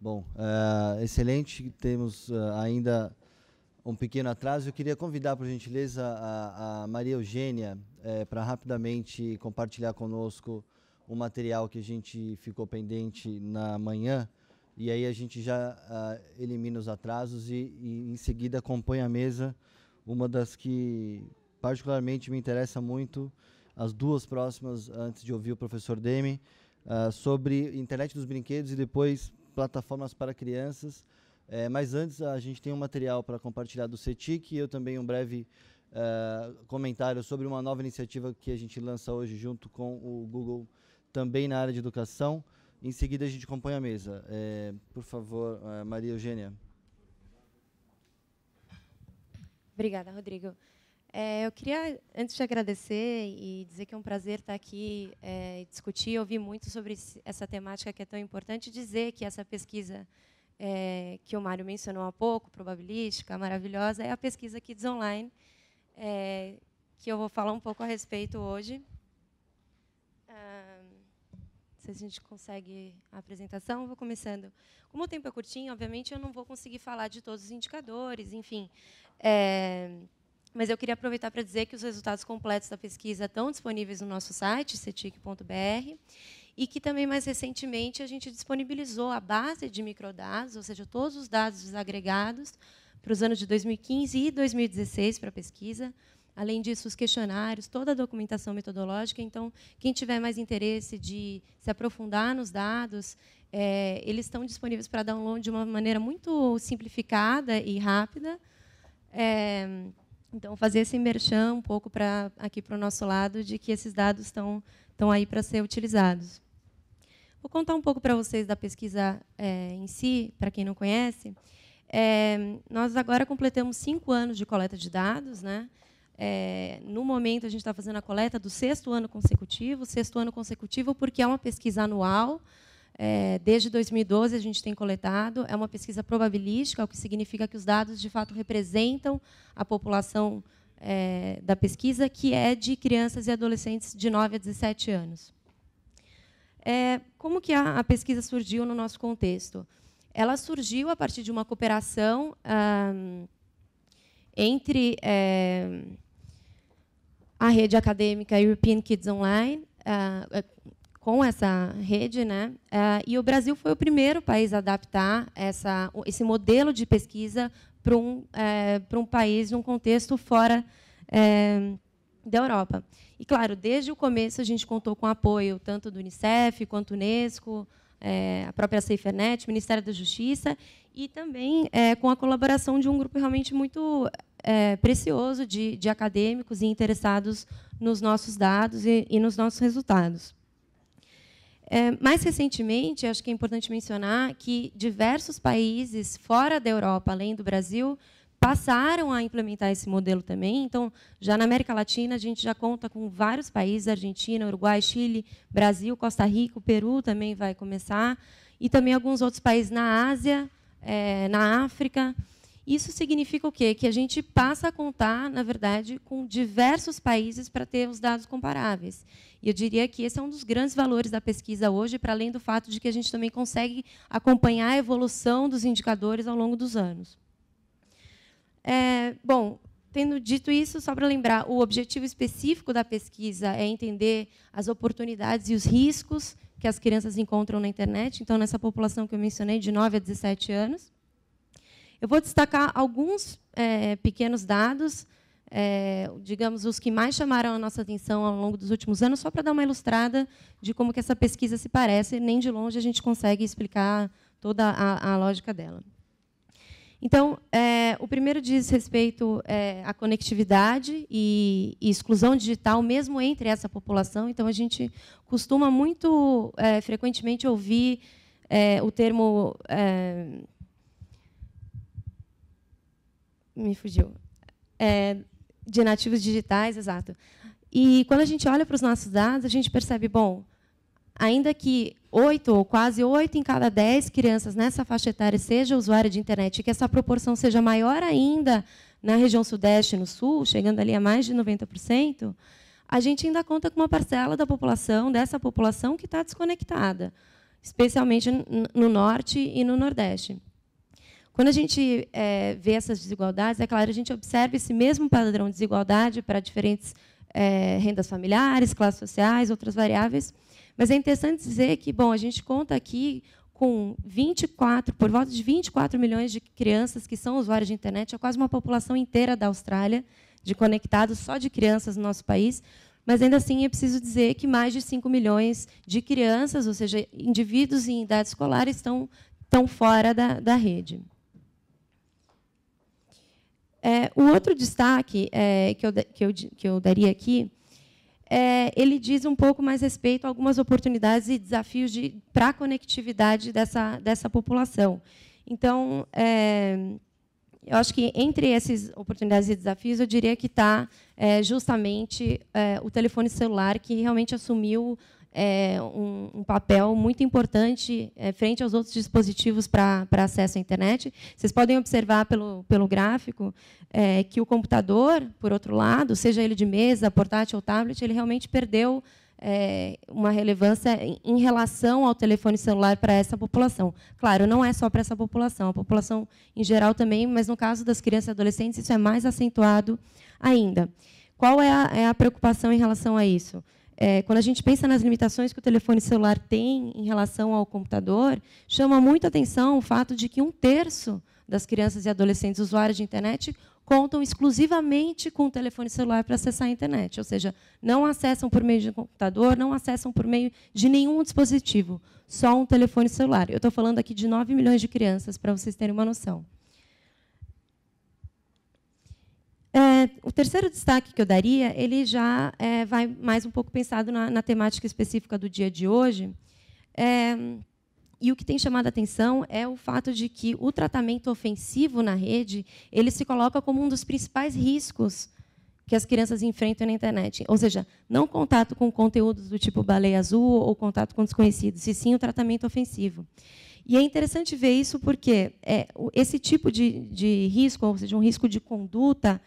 Bom, excelente. Temos ainda um pequeno atraso. Eu queria convidar, por gentileza, a Maria Eugênia para rapidamente compartilhar conosco o material que a gente ficou pendente na manhã. E aí a gente já elimina os atrasos e, em seguida, acompanha a mesa, uma das que particularmente me interessa muito, as duas próximas, antes de ouvir o professor Demi, sobre internet dos brinquedos e depois plataformas para crianças. Mas antes a gente tem um material para compartilhar do CETIC e eu também um breve comentário sobre uma nova iniciativa que a gente lança hoje junto com o Google, também na área de educação. Em seguida a gente acompanha a mesa. Por favor, Maria Eugênia. Obrigada, Rodrigo. Eu queria, antes de agradecer e dizer que é um prazer estar aqui discutir e ouvir muito sobre essa temática que é tão importante, dizer que essa pesquisa que o Mário mencionou há pouco, probabilística, maravilhosa, é a pesquisa Kids Online, que eu vou falar um pouco a respeito hoje. Não sei se a gente consegue a apresentação. Vou começando. Como o tempo é curtinho, obviamente, eu não vou conseguir falar de todos os indicadores, enfim. Mas eu queria aproveitar para dizer que os resultados completos da pesquisa estão disponíveis no nosso site, cetic.br, e que também, mais recentemente, a gente disponibilizou a base de microdados, ou seja, todos os dados desagregados para os anos de 2015 e 2016 para a pesquisa. Além disso, os questionários, toda a documentação metodológica. Então, quem tiver mais interesse de se aprofundar nos dados, eles estão disponíveis para download de uma maneira muito simplificada e rápida. Então, fazer esse merchan um pouco aqui para o nosso lado de que esses dados estão aí para ser utilizados. Vou contar um pouco para vocês da pesquisa em si, para quem não conhece. Nós agora completamos 5 anos de coleta de dados, né? No momento, a gente está fazendo a coleta do 6º ano consecutivo. 6º ano consecutivo porque é uma pesquisa anual. Desde 2012, a gente tem coletado. É uma pesquisa probabilística, o que significa que os dados, de fato, representam a população da pesquisa, que é de crianças e adolescentes de 9 a 17 anos. Como que a pesquisa surgiu no nosso contexto? Ela surgiu a partir de uma cooperação entre a rede acadêmica European Kids Online, com essa rede, né? E o Brasil foi o primeiro país a adaptar esse modelo de pesquisa para um país, num contexto fora da Europa. E, claro, desde o começo a gente contou com apoio tanto do Unicef quanto do Unesco, a própria SaferNet, o Ministério da Justiça, e também com a colaboração de um grupo realmente muito precioso de acadêmicos e interessados nos nossos dados e nos nossos resultados. Mais recentemente, acho que é importante mencionar que diversos países fora da Europa, além do Brasil, passaram a implementar esse modelo também. Então, já na América Latina, a gente já conta com vários países, Argentina, Uruguai, Chile, Brasil, Costa Rica, o Peru também vai começar, e também alguns outros países na Ásia, na África. Isso significa o quê? Que a gente passa a contar, na verdade, com diversos países para ter os dados comparáveis. E eu diria que esse é um dos grandes valores da pesquisa hoje, para além do fato de que a gente também consegue acompanhar a evolução dos indicadores ao longo dos anos. Bom, tendo dito isso, só para lembrar, o objetivo específico da pesquisa é entender as oportunidades e os riscos que as crianças encontram na internet, então, nessa população que eu mencionei, de 9 a 17 anos. Eu vou destacar alguns pequenos dados, digamos, os que mais chamaram a nossa atenção ao longo dos últimos anos, só para dar uma ilustrada de como que essa pesquisa se parece. Nem de longe a gente consegue explicar toda a lógica dela. Então, o primeiro diz respeito à conectividade e exclusão digital, mesmo entre essa população. Então, a gente costuma muito frequentemente ouvir o termo... me fugiu. De nativos digitais, exato. E, quando a gente olha para os nossos dados, a gente percebe, bom, ainda que 8 ou quase 8 em cada 10 crianças nessa faixa etária seja usuária de internet, e que essa proporção seja maior ainda na região sudeste e no sul, chegando ali a mais de 90%, a gente ainda conta com uma parcela da população, dessa população, que está desconectada. especialmente no Norte e no Nordeste. Quando a gente vê essas desigualdades, é claro, a gente observa esse mesmo padrão de desigualdade para diferentes rendas familiares, classes sociais, outras variáveis, mas é interessante dizer que, bom, a gente conta aqui com por volta de 24 milhões de crianças que são usuários de internet, é quase uma população inteira da Austrália, de conectados só de crianças no nosso país, mas, ainda assim, é preciso dizer que mais de 5 milhões de crianças, ou seja, indivíduos em idade escolar, estão fora da rede. O outro destaque que eu daria aqui, ele diz um pouco mais respeito a algumas oportunidades e desafios para a conectividade dessa população. Então, eu acho que, entre essas oportunidades e desafios, eu diria que está justamente o telefone celular, que realmente assumiu um papel muito importante frente aos outros dispositivos para acesso à internet. Vocês podem observar pelo gráfico que o computador, por outro lado, seja ele de mesa, portátil ou tablet, ele realmente perdeu uma relevância em relação ao telefone celular para essa população. Claro, não é só para essa população, a população em geral também, mas, no caso das crianças e adolescentes, isso é mais acentuado ainda. Qual é a preocupação em relação a isso? Quando a gente pensa nas limitações que o telefone celular tem em relação ao computador, chama muito a atenção o fato de que 1/3 das crianças e adolescentes usuários de internet contam exclusivamente com o telefone celular para acessar a internet, ou seja, não acessam por meio de computador, não acessam por meio de nenhum dispositivo, só um telefone celular. Eu estou falando aqui de 9 milhões de crianças, para vocês terem uma noção. O terceiro destaque que eu daria, ele já vai mais um pouco pensado na temática específica do dia de hoje. E o que tem chamado a atenção é o fato de que o tratamento ofensivo na rede ele se coloca como um dos principais riscos que as crianças enfrentam na internet. Ou seja, não contato com conteúdos do tipo baleia azul ou contato com desconhecidos, e sim o tratamento ofensivo. E é interessante ver isso porque esse tipo de risco, ou seja, um risco de conduta,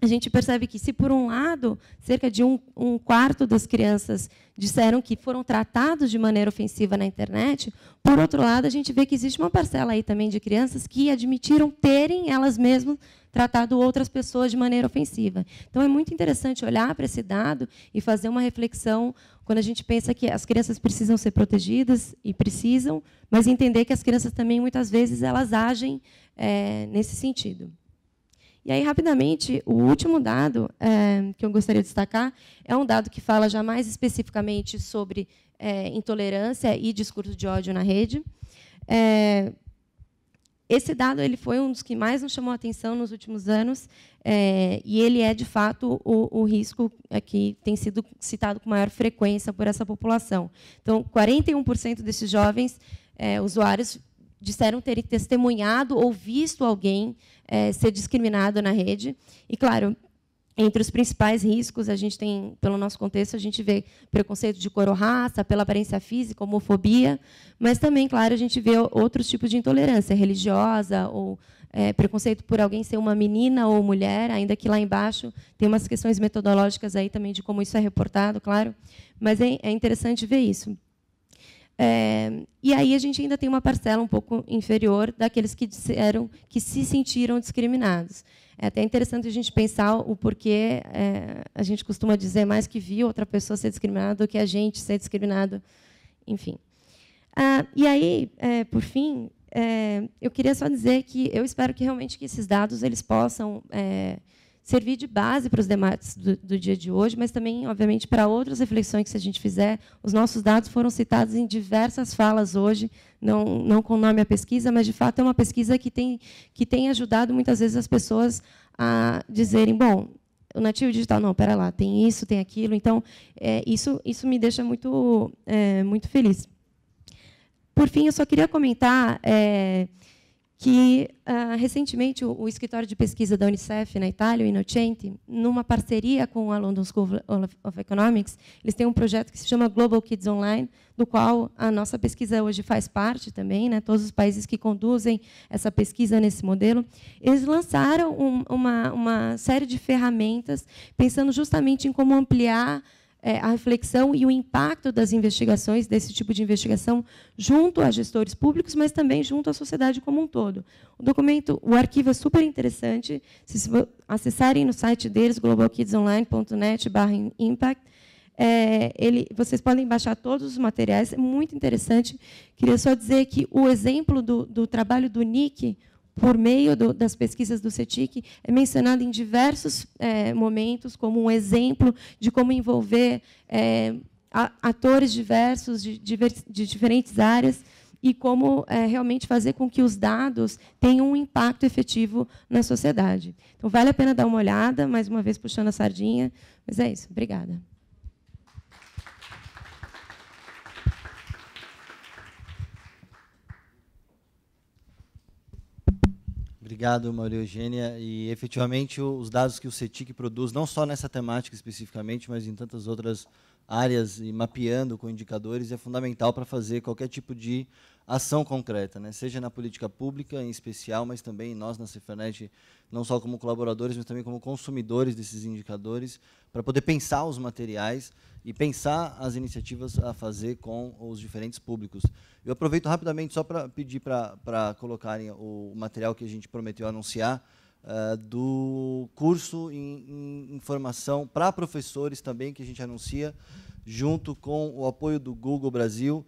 a gente percebe que, se, por um lado, cerca de um quarto das crianças disseram que foram tratados de maneira ofensiva na internet, por outro lado, a gente vê que existe uma parcela aí também de crianças que admitiram terem elas mesmas tratado outras pessoas de maneira ofensiva. Então, é muito interessante olhar para esse dado e fazer uma reflexão quando a gente pensa que as crianças precisam ser protegidas, e precisam, mas entender que as crianças também, muitas vezes, elas agem nesse sentido. E aí, rapidamente, o último dado que eu gostaria de destacar é um dado que fala já mais especificamente sobre intolerância e discurso de ódio na rede. Esse dado ele foi um dos que mais nos chamou a atenção nos últimos anos, e ele é, de fato, o risco que tem sido citado com maior frequência por essa população. Então, 41% desses jovens usuários disseram terem testemunhado ou visto alguém ser discriminado na rede. E, claro, entre os principais riscos, a gente tem, pelo nosso contexto, a gente vê preconceito de cor ou raça, pela aparência física, homofobia, mas também, claro, a gente vê outros tipos de intolerância religiosa ou preconceito por alguém ser uma menina ou mulher, ainda que lá embaixo tem umas questões metodológicas aí também de como isso é reportado, claro, mas é interessante ver isso. E aí a gente ainda tem uma parcela um pouco inferior daqueles que disseram que se sentiram discriminados. É até interessante a gente pensar o porquê a gente costuma dizer mais que viu outra pessoa ser discriminada do que a gente ser discriminado, enfim. E aí, por fim, eu queria só dizer que eu espero que realmente que esses dados eles possam servir de base para os debates do dia de hoje, mas também, obviamente, para outras reflexões que, se a gente fizer. Os nossos dados foram citados em diversas falas hoje, não com nome à pesquisa, mas, de fato, é uma pesquisa que tem ajudado, muitas vezes, as pessoas a dizerem, bom, o nativo digital, não, espera lá, tem isso, tem aquilo. Então, isso me deixa muito feliz. Por fim, eu só queria comentar que, recentemente, o escritório de pesquisa da Unicef, na Itália, o Innocenti, numa parceria com a London School of Economics, eles têm um projeto que se chama Global Kids Online, do qual a nossa pesquisa hoje faz parte também, né? Todos os países que conduzem essa pesquisa nesse modelo. Eles lançaram uma série de ferramentas, pensando justamente em como ampliar a reflexão e o impacto das investigações, desse tipo de investigação, junto a gestores públicos, mas também junto à sociedade como um todo. O arquivo é super interessante. Se acessarem no site deles, globalkidsonline.net/impact, vocês podem baixar todos os materiais, é muito interessante. Queria só dizer que o exemplo do trabalho do NIC, por meio das pesquisas do CETIC, é mencionado em diversos momentos como um exemplo de como envolver atores diversos, de diferentes áreas, e como realmente fazer com que os dados tenham um impacto efetivo na sociedade. Então, vale a pena dar uma olhada, mais uma vez puxando a sardinha, mas é isso. Obrigada. Obrigado, Maria Eugênia. E, efetivamente, os dados que o CETIC produz, não só nessa temática especificamente, mas em tantas outras áreas, e mapeando com indicadores, é fundamental para fazer qualquer tipo de ação concreta, né? Seja na política pública, em especial, mas também nós, na Cefernet, não só como colaboradores, mas também como consumidores desses indicadores, para poder pensar os materiais e pensar as iniciativas a fazer com os diferentes públicos. Eu aproveito rapidamente só para pedir para colocarem o material que a gente prometeu anunciar, do curso em formação para professores também, que a gente anuncia, junto com o apoio do Google Brasil,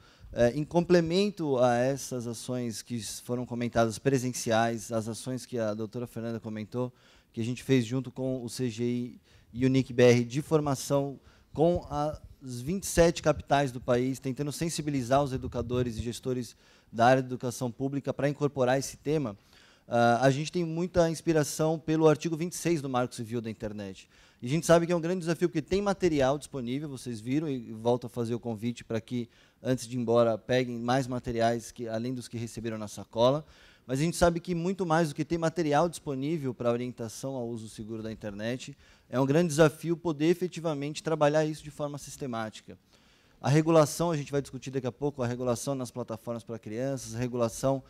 em complemento a essas ações que foram comentadas presenciais, as ações que a doutora Fernanda comentou, que a gente fez junto com o CGI e o NIC-BR de formação com as 27 capitais do país, tentando sensibilizar os educadores e gestores da área de educação pública para incorporar esse tema. A gente tem muita inspiração pelo artigo 26 do Marco Civil da Internet. E a gente sabe que é um grande desafio, porque tem material disponível, vocês viram, e volto a fazer o convite para que, antes de ir embora, peguem mais materiais, além dos que receberam na sacola. Mas a gente sabe que, muito mais do que ter material disponível para orientação ao uso seguro da internet, é um grande desafio poder efetivamente trabalhar isso de forma sistemática. A regulação, a gente vai discutir daqui a pouco, a regulação nas plataformas para crianças, a regulação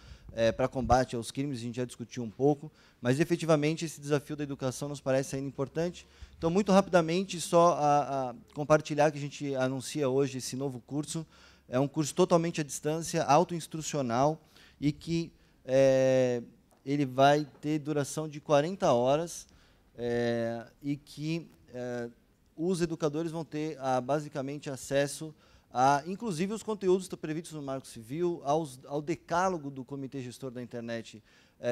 para combate aos crimes, a gente já discutiu um pouco, mas efetivamente esse desafio da educação nos parece ainda importante. Então, muito rapidamente, só a compartilhar que a gente anuncia hoje esse novo curso. É um curso totalmente à distância, autoinstrucional, e que ele vai ter duração de 40 horas, e que os educadores vão ter basicamente acesso a, inclusive, os conteúdos previstos no Marco Civil, ao decálogo do Comitê Gestor da Internet,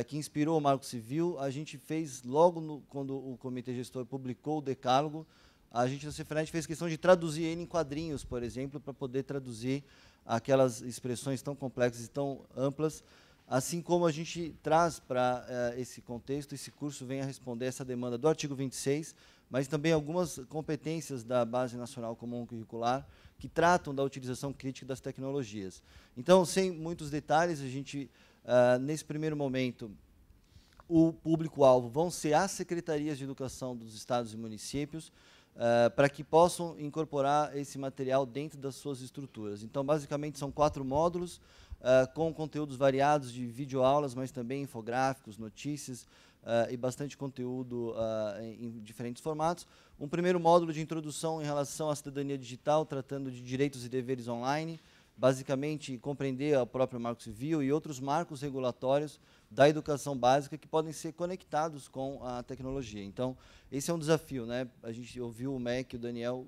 que inspirou o Marco Civil. A gente fez, logo quando o Comitê Gestor publicou o decálogo, a gente, na Cefernet, fez questão de traduzir ele em quadrinhos, por exemplo, para poder traduzir aquelas expressões tão complexas e tão amplas. Assim como a gente traz para esse contexto, esse curso vem a responder essa demanda do artigo 26, mas também algumas competências da Base Nacional Comum Curricular, que tratam da utilização crítica das tecnologias. Então, sem muitos detalhes, a gente, nesse primeiro momento, o público-alvo vão ser as secretarias de educação dos estados e municípios, para que possam incorporar esse material dentro das suas estruturas. Então, basicamente, são 4 módulos, com conteúdos variados de videoaulas, mas também infográficos, notícias, e bastante conteúdo em diferentes formatos. Um primeiro módulo de introdução em relação à cidadania digital, tratando de direitos e deveres online, basicamente compreender o próprio Marco Civil e outros marcos regulatórios da educação básica que podem ser conectados com a tecnologia. Então, esse é um desafio, né? A gente ouviu o MEC e o Daniel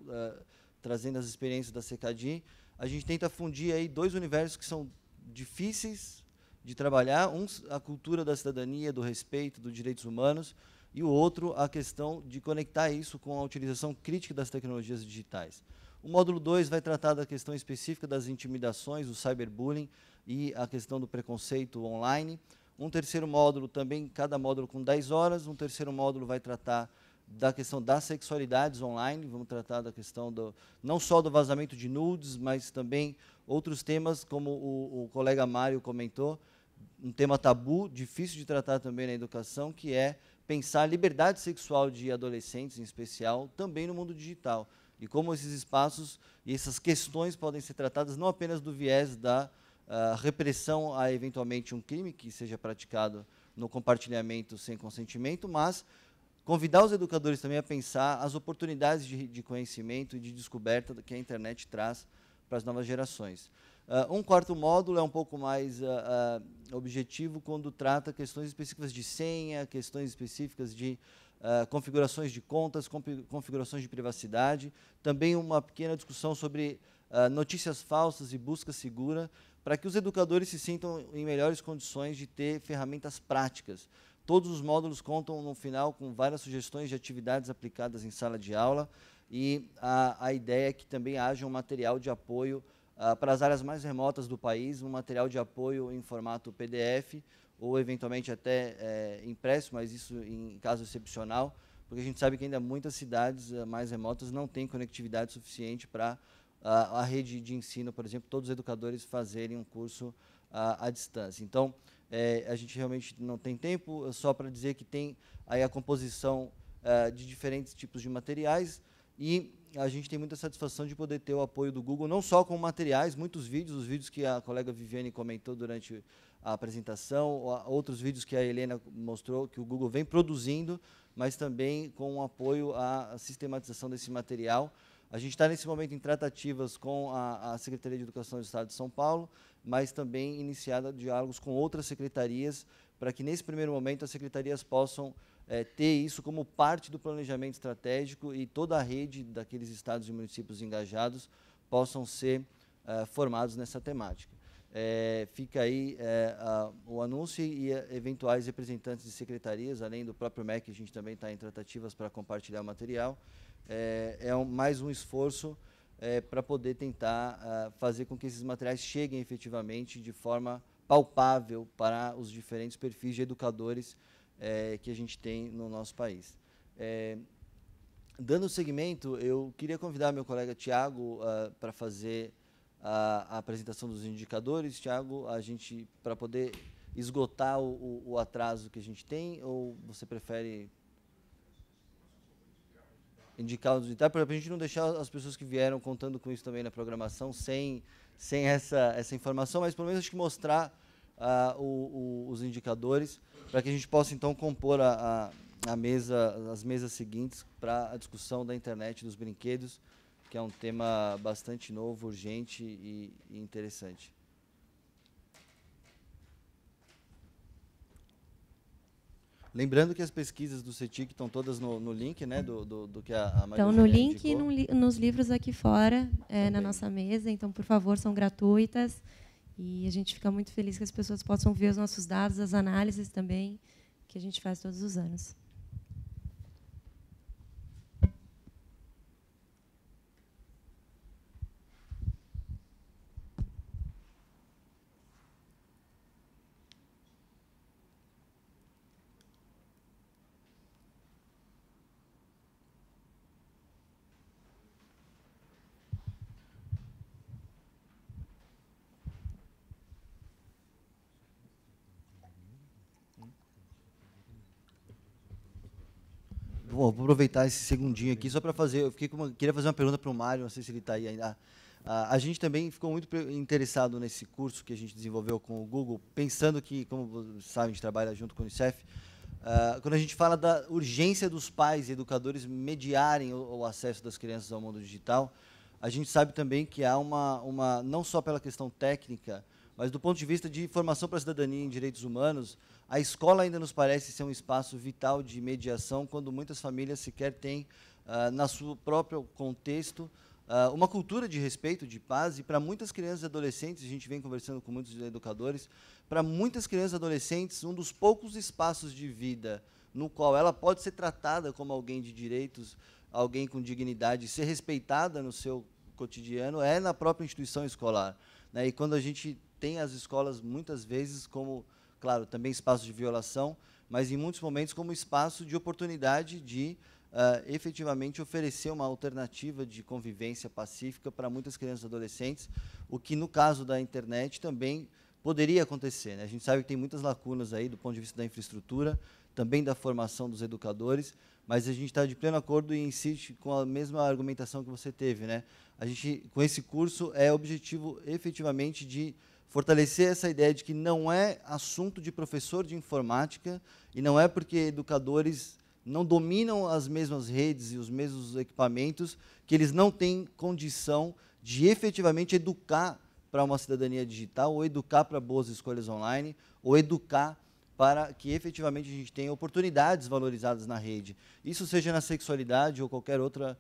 trazendo as experiências da CECADI. A gente tenta fundir aí 2 universos que são difíceis de trabalhar, a cultura da cidadania, do respeito, dos direitos humanos, e o outro, a questão de conectar isso com a utilização crítica das tecnologias digitais. O módulo 2 vai tratar da questão específica das intimidações, do cyberbullying e a questão do preconceito online. Um terceiro módulo, também, cada módulo com 10 horas. Um terceiro módulo vai tratar da questão das sexualidades online, vamos tratar da questão não só do vazamento de nudes, mas também outros temas, como o colega Mário comentou, um tema tabu, difícil de tratar também na educação, que é pensar a liberdade sexual de adolescentes, em especial, também no mundo digital. E como esses espaços e essas questões podem ser tratadas não apenas do viés da repressão a, eventualmente, um crime que seja praticado no compartilhamento sem consentimento, mas convidar os educadores também a pensar as oportunidades de conhecimento e de descoberta que a internet traz para as novas gerações. Um quarto módulo é um pouco mais objetivo quando trata questões específicas de senha, questões específicas de configurações de contas, configurações de privacidade, também uma pequena discussão sobre notícias falsas e busca segura, para que os educadores se sintam em melhores condições de ter ferramentas práticas. Todos os módulos contam, no final, com várias sugestões de atividades aplicadas em sala de aula, e a ideia é que também haja um material de apoio para as áreas mais remotas do país, um material de apoio em formato PDF, ou eventualmente até impresso, mas isso em caso excepcional, porque a gente sabe que ainda muitas cidades mais remotas não têm conectividade suficiente para a rede de ensino, por exemplo, todos os educadores fazerem um curso à distância. Então, a gente realmente não tem tempo, só para dizer que tem aí a composição de diferentes tipos de materiais, e a gente tem muita satisfação de poder ter o apoio do Google, não só com materiais, muitos vídeos, os vídeos que a colega Viviane comentou durante a apresentação, outros vídeos que a Helena mostrou, que o Google vem produzindo, mas também com o apoio à sistematização desse material. A gente está, nesse momento, em tratativas com a Secretaria de Educação do Estado de São Paulo, mas também iniciada diálogos com outras secretarias, para que, nesse primeiro momento, as secretarias possam ter isso como parte do planejamento estratégico e toda a rede daqueles estados e municípios engajados possam ser formados nessa temática. Fica aí o anúncio e eventuais representantes de secretarias, além do próprio MEC, a gente também está em tratativas para compartilhar o material. Mais um esforço para poder tentar fazer com que esses materiais cheguem efetivamente de forma palpável para os diferentes perfis de educadores que a gente tem no nosso país. Dando seguimento, eu queria convidar meu colega Tiago para fazer a apresentação dos indicadores. Tiago, para poder esgotar o atraso que a gente tem, ou você prefere indicar os detalhes, para a gente não deixar as pessoas que vieram contando com isso também na programação sem essa informação, mas pelo menos acho que mostrar os indicadores, para que a gente possa então compor as mesas seguintes para a discussão da internet dos brinquedos, que é um tema bastante novo, urgente e interessante. Lembrando que as pesquisas do CETIC estão todas no link, né, do que a Maria Então, no link e nos livros aqui fora, na nossa mesa. Então, por favor, são gratuitas. E a gente fica muito feliz que as pessoas possam ver os nossos dados, as análises também, que a gente faz todos os anos. Bom, vou aproveitar esse segundinho aqui só para fazer. Queria fazer uma pergunta para o Mário, não sei se ele está aí ainda. A gente também ficou muito interessado nesse curso que a gente desenvolveu com o Google, pensando que, como vocês sabem, a gente trabalha junto com o Unicef. Quando a gente fala da urgência dos pais e educadores mediarem o acesso das crianças ao mundo digital, a gente sabe também que há não só pela questão técnica, mas do ponto de vista de formação para a cidadania em direitos humanos, a escola ainda nos parece ser um espaço vital de mediação, quando muitas famílias sequer têm, na seu próprio contexto, uma cultura de respeito, de paz, e para muitas crianças e adolescentes, a gente vem conversando com muitos educadores, para muitas crianças e adolescentes, um dos poucos espaços de vida no qual ela pode ser tratada como alguém de direitos, alguém com dignidade, ser respeitada no seu cotidiano, é na própria instituição escolar, né? E quando a gente tem as escolas, muitas vezes, como, claro, também espaço de violação, mas em muitos momentos como espaço de oportunidade de efetivamente oferecer uma alternativa de convivência pacífica para muitas crianças e adolescentes, o que, no caso da internet, também poderia acontecer, né? A gente sabe que tem muitas lacunas aí do ponto de vista da infraestrutura, também da formação dos educadores, mas a gente está de pleno acordo e insiste com a mesma argumentação que você teve, né? A gente, com esse curso, objetivo efetivamente de fortalecer essa ideia de que não é assunto de professor de informática e não é porque educadores não dominam as mesmas redes e os mesmos equipamentos, que eles não têm condição de efetivamente educar para uma cidadania digital, ou educar para boas escolhas online, ou educar para que efetivamente a gente tenha oportunidades valorizadas na rede. Isso seja na sexualidade ou qualquer outra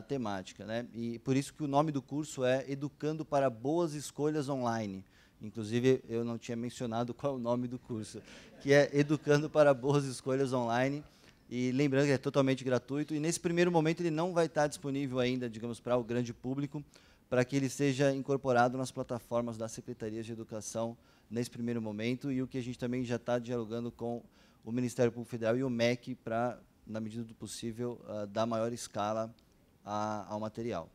temática, né? E por isso que o nome do curso é Educando para Boas Escolhas Online. Inclusive, eu não tinha mencionado qual é o nome do curso, que é Educando para Boas Escolhas Online. E lembrando que é totalmente gratuito, e nesse primeiro momento ele não vai estar disponível ainda, digamos, para o grande público, para que ele seja incorporado nas plataformas das Secretarias de Educação nesse primeiro momento, e o que a gente também já está dialogando com o Ministério Público Federal e o MEC para, na medida do possível, dar maior escala ao material.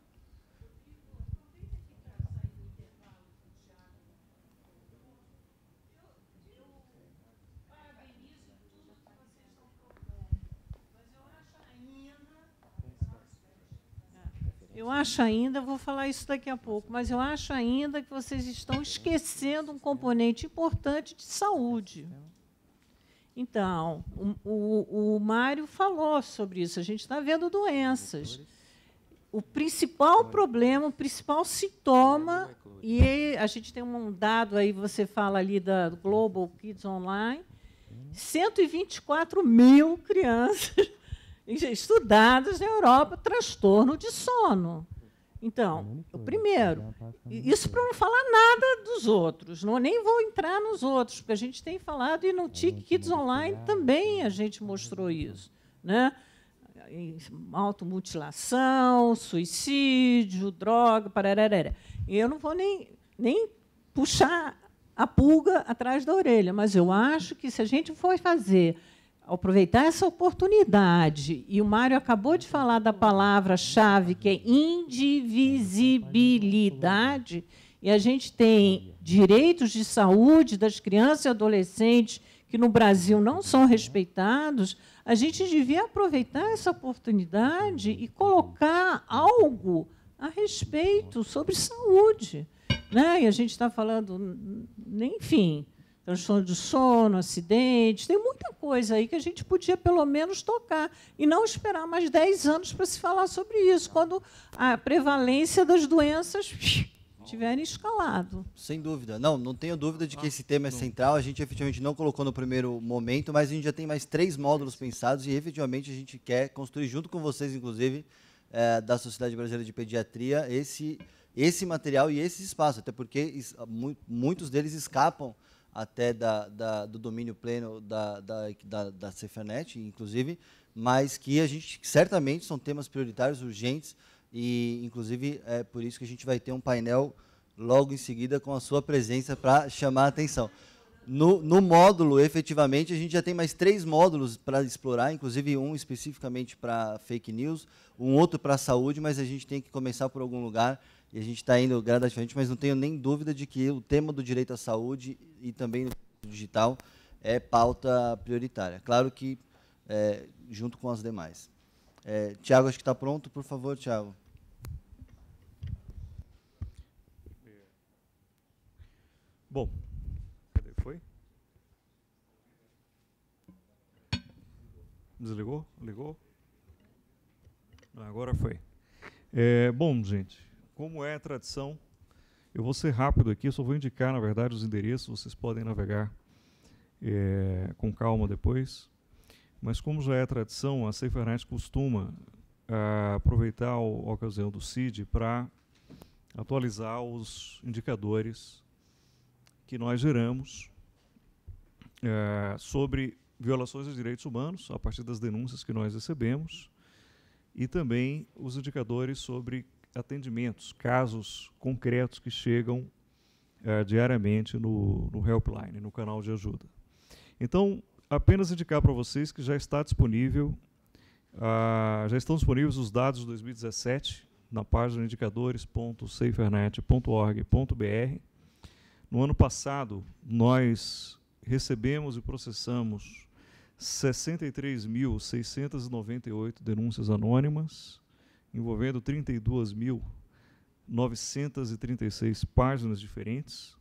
Eu acho ainda, vou falar isso daqui a pouco, mas eu acho ainda que vocês estão esquecendo um componente importante de saúde. Então, o Mário falou sobre isso, a gente está vendo doenças. O principal problema, o principal sintoma, e a gente tem um dado aí, você fala ali da Global Kids Online, 124 mil crianças estudadas na Europa, transtorno de sono. Então, o primeiro, isso para não falar nada dos outros, não, nem vou entrar nos outros, porque a gente tem falado, e no TIC Kids Online também a gente mostrou isso, né? Automutilação, suicídio, droga, pararara. Eu não vou nem puxar a pulga atrás da orelha, mas eu acho que se a gente for aproveitar essa oportunidade, e o Mário acabou de falar da palavra-chave, que é indivisibilidade, e a gente tem direitos de saúde das crianças e adolescentes que no Brasil não são respeitados, a gente devia aproveitar essa oportunidade e colocar algo a respeito sobre saúde, né? E a gente está falando, enfim, transtorno de sono, acidentes, tem muita coisa aí que a gente podia, pelo menos, tocar, e não esperar mais 10 anos para se falar sobre isso, quando a prevalência das doenças tiverem escalado. Sem dúvida. Não tenho dúvida de que esse tema é central. A gente efetivamente não colocou no primeiro momento, mas a gente já tem mais 3 módulos pensados e efetivamente a gente quer construir junto com vocês, inclusive, da Sociedade Brasileira de Pediatria, esse material e esse espaço, até porque muitos deles escapam até do domínio pleno da Cefanet, inclusive, mas que a gente certamente são temas prioritários, urgentes, e, inclusive, é por isso que a gente vai ter um painel logo em seguida com a sua presença para chamar a atenção. No módulo, efetivamente, a gente já tem mais 3 módulos para explorar, inclusive um especificamente para fake news, um outro para saúde, mas a gente tem que começar por algum lugar e a gente está indo gradativamente, mas não tenho nem dúvida de que o tema do direito à saúde e também do digital é pauta prioritária. Claro que junto com as demais. Tiago, acho que está pronto. Por favor, Tiago. Bom, cadê? Foi? Desligou? Ligou? Agora foi. Bom, gente, como é a tradição, eu vou ser rápido aqui, eu só vou indicar, na verdade, os endereços, vocês podem navegar com calma depois. Mas como já é tradição, a Cefanet costuma aproveitar a ocasião do CID para atualizar os indicadores que nós geramos sobre violações de direitos humanos, a partir das denúncias que nós recebemos, e também os indicadores sobre atendimentos, casos concretos que chegam diariamente no Helpline, no canal de ajuda. Então, apenas indicar para vocês que já está disponível, já estão disponíveis os dados de 2017 na página indicadores.cefanet.org.br. No ano passado, nós recebemos e processamos 63.698 denúncias anônimas, envolvendo 32.936 páginas diferentes.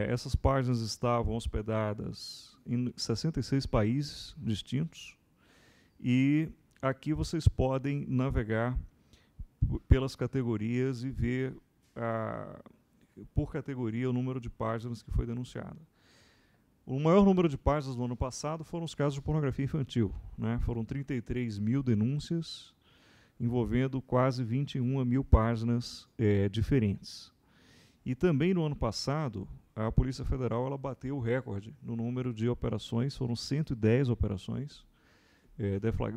Essas páginas estavam hospedadas em 66 países distintos, E aqui vocês podem navegar pelas categorias e ver por categoria o número de páginas que foi denunciada. O maior número de páginas no ano passado foram os casos de pornografia infantil, né? Foram 33 mil denúncias, envolvendo quase 21 mil páginas diferentes. E também no ano passado, a Polícia Federal ela bateu o recorde no número de operações, foram 110 operações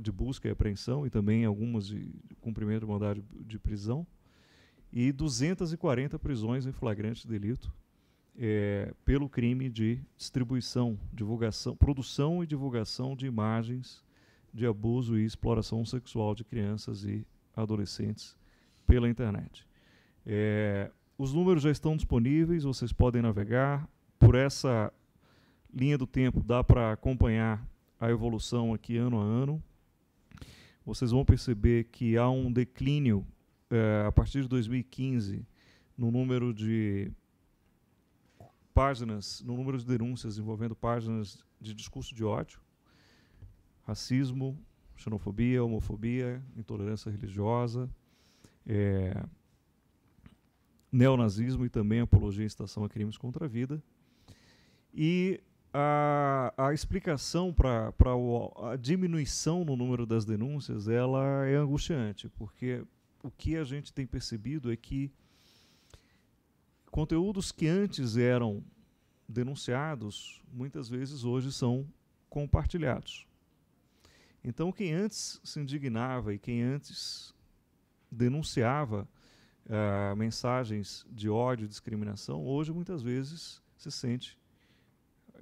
de busca e apreensão, e também algumas de cumprimento de mandado de prisão, e 240 prisões em flagrante delito, pelo crime de distribuição, divulgação, produção e divulgação de imagens de abuso e exploração sexual de crianças e adolescentes pela internet. Os números já estão disponíveis, vocês podem navegar. Por essa linha do tempo dá para acompanhar a evolução aqui ano a ano. Vocês vão perceber que há um declínio a partir de 2015 no número de páginas, no número de denúncias envolvendo páginas de discurso de ódio, racismo, xenofobia, homofobia, intolerância religiosa, neonazismo e também apologia e incitação a crimes contra a vida. E a explicação para a diminuição no número das denúncias ela é angustiante, porque o que a gente tem percebido é que conteúdos que antes eram denunciados, muitas vezes hoje são compartilhados. Então, quem antes se indignava e quem antes denunciava mensagens de ódio e discriminação, hoje muitas vezes se sente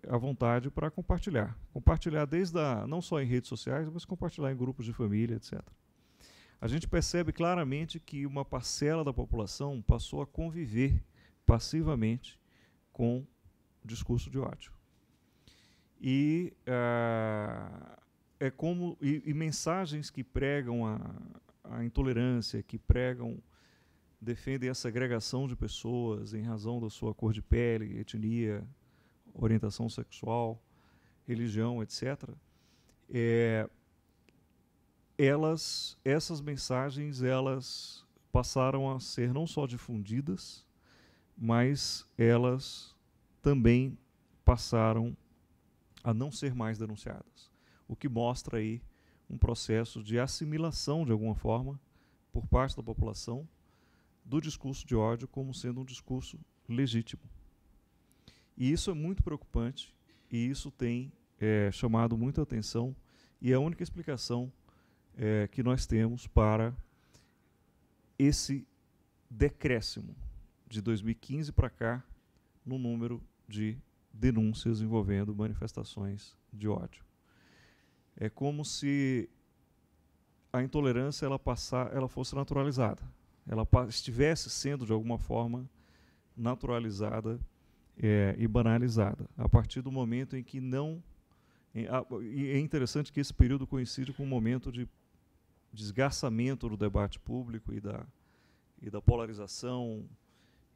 à vontade para compartilhar. Compartilhar não só em redes sociais, mas compartilhar em grupos de família, etc. A gente percebe claramente que uma parcela da população passou a conviver passivamente com o discurso de ódio. E mensagens que pregam a intolerância, que defendem a segregação de pessoas em razão da sua cor de pele, etnia, orientação sexual, religião, etc. Essas mensagens elas passaram a ser não só difundidas, mas elas também passaram a não ser mais denunciadas, o que mostra aí um processo de assimilação, de alguma forma, por parte da população, do discurso de ódio como sendo um discurso legítimo. E isso é muito preocupante, e isso tem chamado muita atenção, e é a única explicação que nós temos para esse decréscimo de 2015 para cá no número de denúncias envolvendo manifestações de ódio. É como se a intolerância ela fosse naturalizada, ela estivesse sendo de alguma forma naturalizada e banalizada, a partir do momento em que não... E é interessante que esse período coincide com um momento de desgarçamento do debate público e da polarização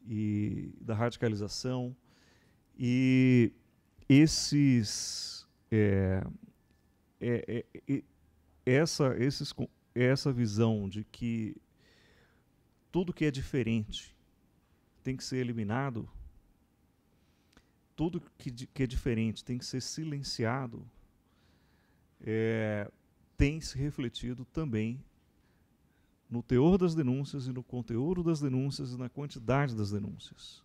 e da radicalização. E essa visão de que tudo que é diferente tem que ser eliminado, tudo que é diferente tem que ser silenciado, tem se refletido também no teor das denúncias e no conteúdo das denúncias e na quantidade das denúncias.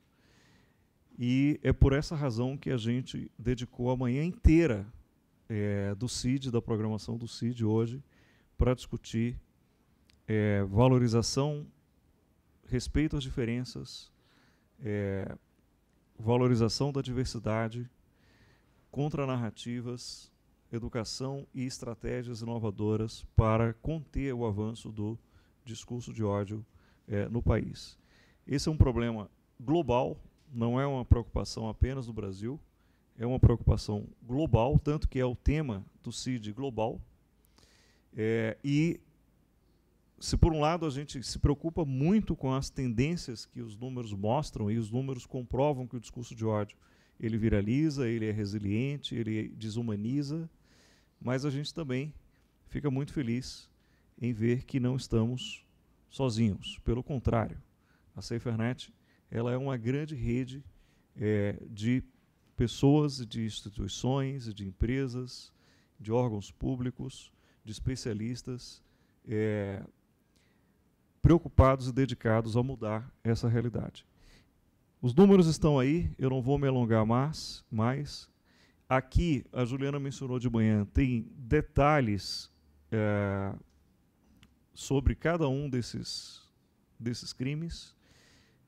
E é por essa razão que a gente dedicou a manhã inteira do CID, da programação do CID hoje, para discutir valorização, respeito às diferenças, valorização da diversidade, contranarrativas, educação e estratégias inovadoras para conter o avanço do discurso de ódio no país. Esse é um problema global, não é uma preocupação apenas do Brasil, é uma preocupação global, tanto que é o tema do CID global. E, se por um lado a gente se preocupa muito com as tendências que os números mostram, e os números comprovam que o discurso de ódio ele viraliza, ele é resiliente, ele desumaniza, mas a gente também fica muito feliz em ver que não estamos sozinhos. Pelo contrário, a SaferNet ela é uma grande rede de pessoas, de instituições, de empresas, de órgãos públicos, de especialistas preocupados e dedicados a mudar essa realidade. Os números estão aí, eu não vou me alongar mais. Aqui, a Juliana mencionou de manhã, tem detalhes sobre cada um desses crimes.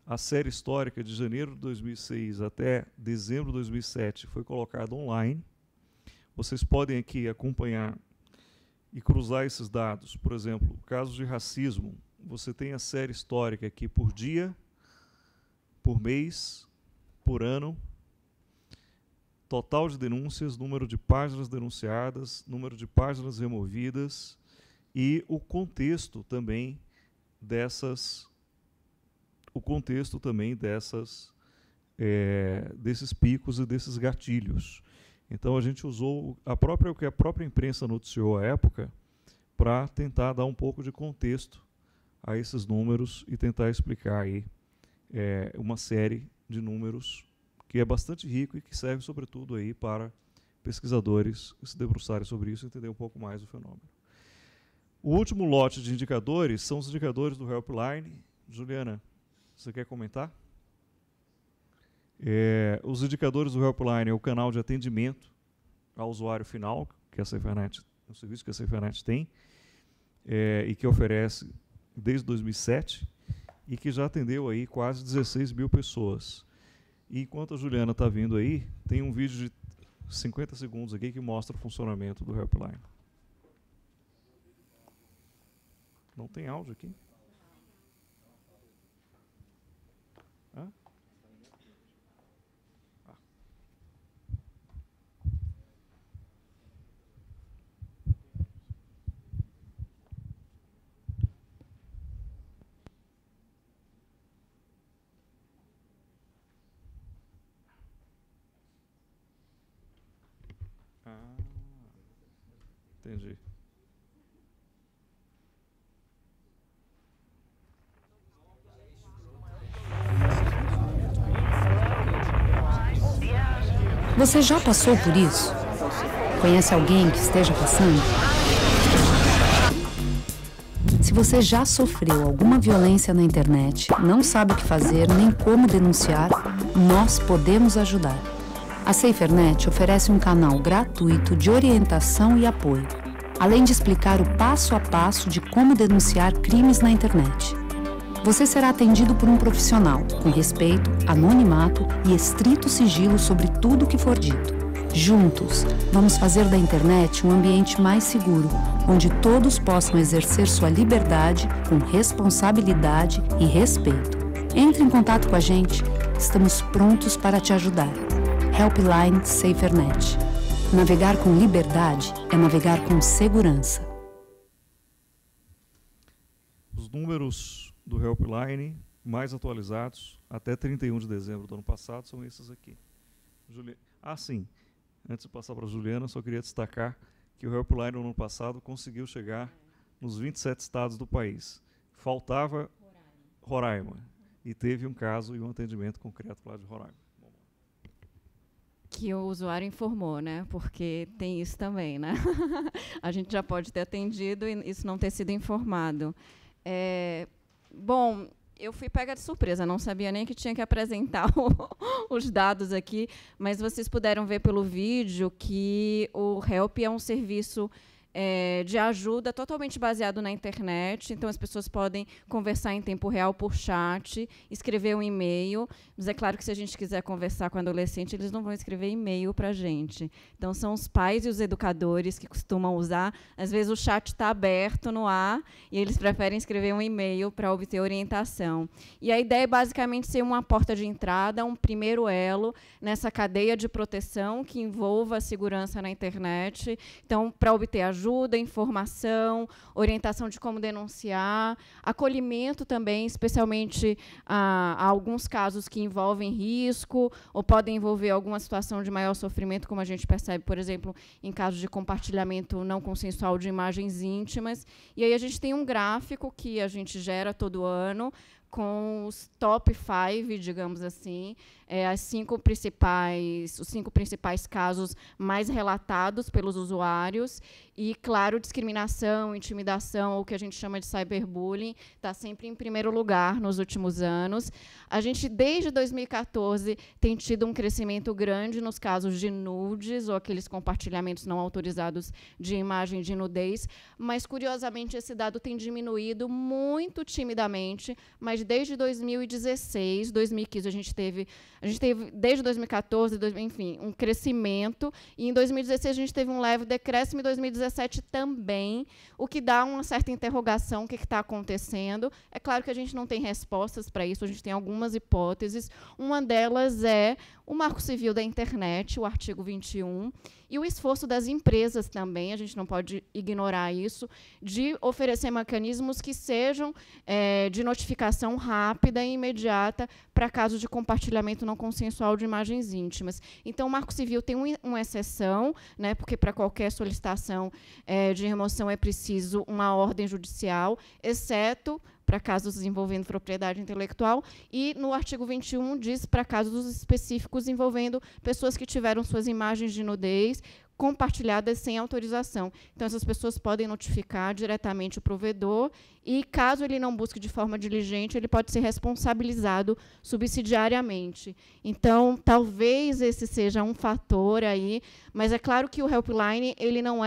A série histórica de janeiro de 2006 até dezembro de 2007 foi colocada online. Vocês podem aqui acompanhar e cruzar esses dados. Por exemplo, casos de racismo, você tem a série histórica aqui por dia, por mês, por ano, total de denúncias, número de páginas denunciadas, número de páginas removidas e o contexto também desses picos e desses gatilhos. Então a gente usou o que a própria imprensa noticiou à época para tentar dar um pouco de contexto a esses números e tentar explicar aí uma série de números que é bastante rico e que serve sobretudo aí para pesquisadores se debruçarem sobre isso e entender um pouco mais do fenômeno. O último lote de indicadores são os indicadores do Helpline. Juliana, você quer comentar? Os indicadores do Helpline é o canal de atendimento ao usuário final, que a SaferNet, o serviço que a SaferNet tem, e que oferece desde 2007, e que já atendeu aí quase 16 mil pessoas. E enquanto a Juliana está vindo aí, tem um vídeo de 50 segundos aqui que mostra o funcionamento do Helpline. Não tem áudio aqui? Hã? Entendi. Você já passou por isso? Conhece alguém que esteja passando? Se você já sofreu alguma violência na internet, não sabe o que fazer nem como denunciar, nós podemos ajudar. A SaferNet oferece um canal gratuito de orientação e apoio, além de explicar o passo a passo de como denunciar crimes na internet. Você será atendido por um profissional, com respeito, anonimato e estrito sigilo sobre tudo o que for dito. Juntos, vamos fazer da internet um ambiente mais seguro, onde todos possam exercer sua liberdade com responsabilidade e respeito. Entre em contato com a gente, estamos prontos para te ajudar. Helpline SaferNet. Navegar com liberdade é navegar com segurança. Os números do Helpline mais atualizados até 31 de dezembro do ano passado são esses aqui. Sim. Antes de passar para a Juliana, só queria destacar que o Helpline no ano passado conseguiu chegar nos 27 estados do país. Faltava Roraima. E teve um caso e um atendimento concreto lá de Roraima. Que o usuário informou, né? Porque tem isso também, né? A gente já pode ter atendido e isso não ter sido informado. Bom, eu fui pega de surpresa, não sabia nem que tinha que apresentar os dados aqui, mas vocês puderam ver pelo vídeo que o Help é um serviço de ajuda totalmente baseado na internet, então as pessoas podem conversar em tempo real por chat, escrever um e-mail, mas é claro que se a gente quiser conversar com adolescente, eles não vão escrever e-mail para a gente. Então são os pais e os educadores que costumam usar, às vezes o chat está aberto no ar e eles preferem escrever um e-mail para obter orientação. E a ideia é basicamente ser uma porta de entrada, um primeiro elo nessa cadeia de proteção que envolva a segurança na internet, então para obter ajuda, ajuda, informação, orientação de como denunciar, acolhimento também, especialmente a alguns casos que envolvem risco ou podem envolver alguma situação de maior sofrimento, como a gente percebe, por exemplo, em casos de compartilhamento não consensual de imagens íntimas. E aí a gente tem um gráfico que a gente gera todo ano, com os top 5, digamos assim, os 5 principais casos mais relatados pelos usuários. E, claro, discriminação, intimidação, ou o que a gente chama de cyberbullying, está sempre em primeiro lugar nos últimos anos. A gente, desde 2014, tem tido um crescimento grande nos casos de nudes, ou aqueles compartilhamentos não autorizados de imagem de nudez, mas, curiosamente, esse dado tem diminuído muito timidamente, mas desde 2016, 2015, a gente teve desde 2014, enfim, um crescimento, e em 2016 a gente teve um leve decréscimo, em 2017 também, o que dá uma certa interrogação, o que está acontecendo. É claro que a gente não tem respostas para isso, a gente tem algumas hipóteses. Uma delas é o Marco Civil da Internet, o artigo 21, e o esforço das empresas também, a gente não pode ignorar isso, de oferecer mecanismos que sejam de notificação rápida e imediata para casos de compartilhamento não consensual de imagens íntimas. Então, o Marco Civil tem uma exceção, né, porque para qualquer solicitação de remoção é preciso uma ordem judicial, exceto para casos envolvendo propriedade intelectual, e no artigo 21 diz para casos específicos envolvendo pessoas que tiveram suas imagens de nudez compartilhadas sem autorização. Então, essas pessoas podem notificar diretamente o provedor e, caso ele não busque de forma diligente, ele pode ser responsabilizado subsidiariamente. Então, talvez esse seja um fator aí, mas é claro que o Helpline ele não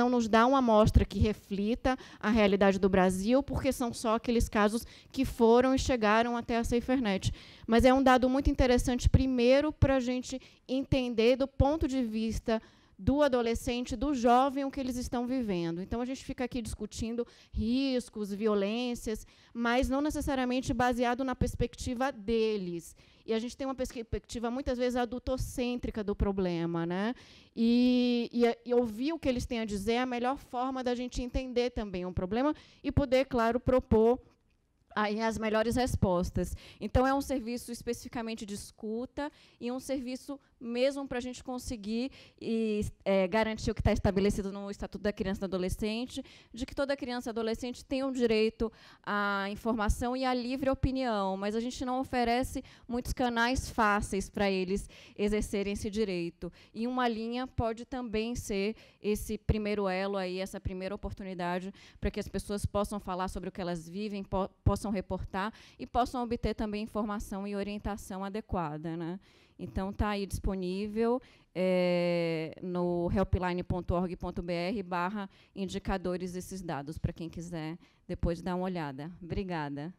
nos dá uma amostra que reflita a realidade do Brasil, porque são só aqueles casos que foram e chegaram até a SaferNet. Mas é um dado muito interessante, primeiro, para a gente entender do ponto de vista do adolescente, do jovem, o que eles estão vivendo. Então, a gente fica aqui discutindo riscos, violências, mas não necessariamente baseado na perspectiva deles. E a gente tem uma perspectiva, muitas vezes, adultocêntrica do problema, né? E ouvir o que eles têm a dizer é a melhor forma da gente entender também um problema e poder, claro, propor aí as melhores respostas. Então, é um serviço especificamente de escuta e um serviço mesmo para a gente conseguir garantir o que está estabelecido no Estatuto da Criança e do Adolescente, de que toda criança e adolescente tem um direito à informação e à livre opinião, mas a gente não oferece muitos canais fáceis para eles exercerem esse direito. E uma linha pode também ser esse primeiro elo, aí, essa primeira oportunidade para que as pessoas possam falar sobre o que elas vivem, possam reportar e possam obter também informação e orientação adequada, né? Então, está aí disponível no helpline.org.br/indicadores esses dados, para quem quiser depois dar uma olhada. Obrigada.